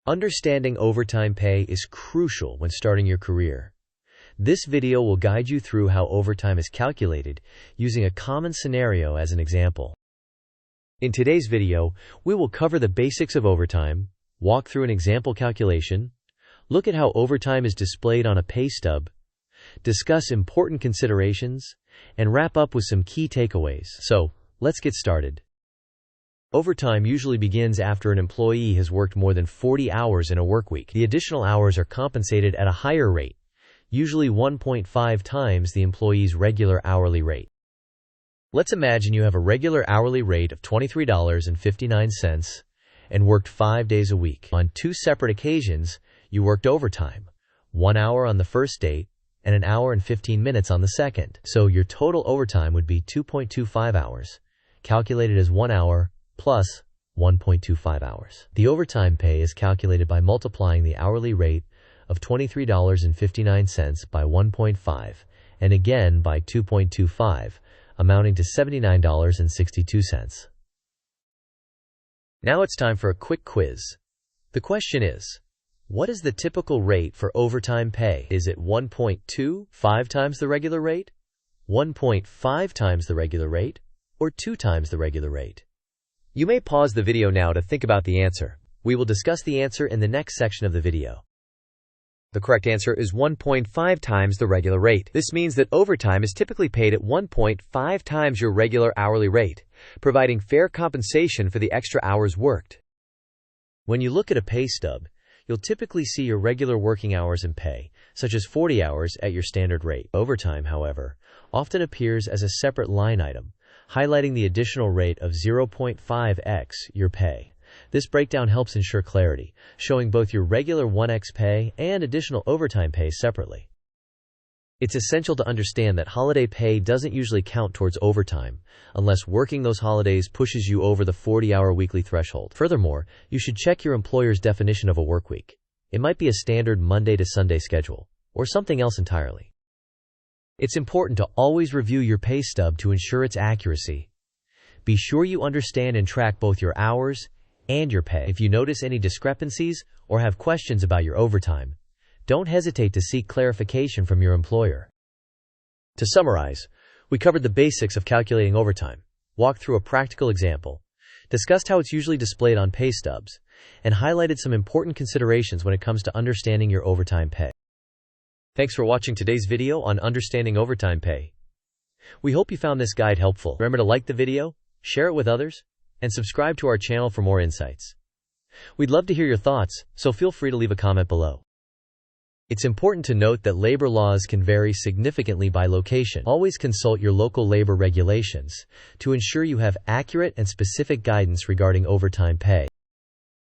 Understanding overtime pay is crucial when starting your career. This video will guide you through how overtime is calculated, using a common scenario as an example. In today's video, we will cover the basics of overtime, walk through an example calculation, look at how overtime is displayed on a pay stub, discuss important considerations, and wrap up with some key takeaways. So, let's get started. Overtime usually begins after an employee has worked more than 40 hours in a workweek. The additional hours are compensated at a higher rate, usually 1.5 times the employee's regular hourly rate. Let's imagine you have a regular hourly rate of $23.59 and worked 5 days a week. On 2 separate occasions, you worked overtime, 1 hour on the first date and an hour and 15 minutes on the second. So your total overtime would be 2.25 hours, calculated as 1 hour plus 1.25 hours. The overtime pay is calculated by multiplying the hourly rate of $23.59 by 1.5 and again by 2.25, amounting to $79.62. Now it's time for a quick quiz. The question is, what is the typical rate for overtime pay? Is it 1.25 times the regular rate, 1.5 times the regular rate, or 2 times the regular rate? You may pause the video now to think about the answer. We will discuss the answer in the next section of the video. The correct answer is 1.5 times the regular rate. This means that overtime is typically paid at 1.5 times your regular hourly rate, providing fair compensation for the extra hours worked. When you look at a pay stub, you'll typically see your regular working hours and pay, such as 40 hours at your standard rate. Overtime, however, often appears as a separate line item, highlighting the additional rate of 0.5x your pay. This breakdown helps ensure clarity, showing both your regular 1x pay and additional overtime pay separately. It's essential to understand that holiday pay doesn't usually count towards overtime, unless working those holidays pushes you over the 40-hour weekly threshold. Furthermore, you should check your employer's definition of a workweek. It might be a standard Monday to Sunday schedule, or something else entirely. It's important to always review your pay stub to ensure its accuracy. Be sure you understand and track both your hours and your pay. If you notice any discrepancies or have questions about your overtime, don't hesitate to seek clarification from your employer. To summarize, we covered the basics of calculating overtime, walked through a practical example, discussed how it's usually displayed on pay stubs, and highlighted some important considerations when it comes to understanding your overtime pay. Thanks for watching today's video on understanding overtime pay. We hope you found this guide helpful. Remember to like the video, share it with others, and subscribe to our channel for more insights. We'd love to hear your thoughts, so feel free to leave a comment below. It's important to note that labor laws can vary significantly by location. Always consult your local labor regulations to ensure you have accurate and specific guidance regarding overtime pay.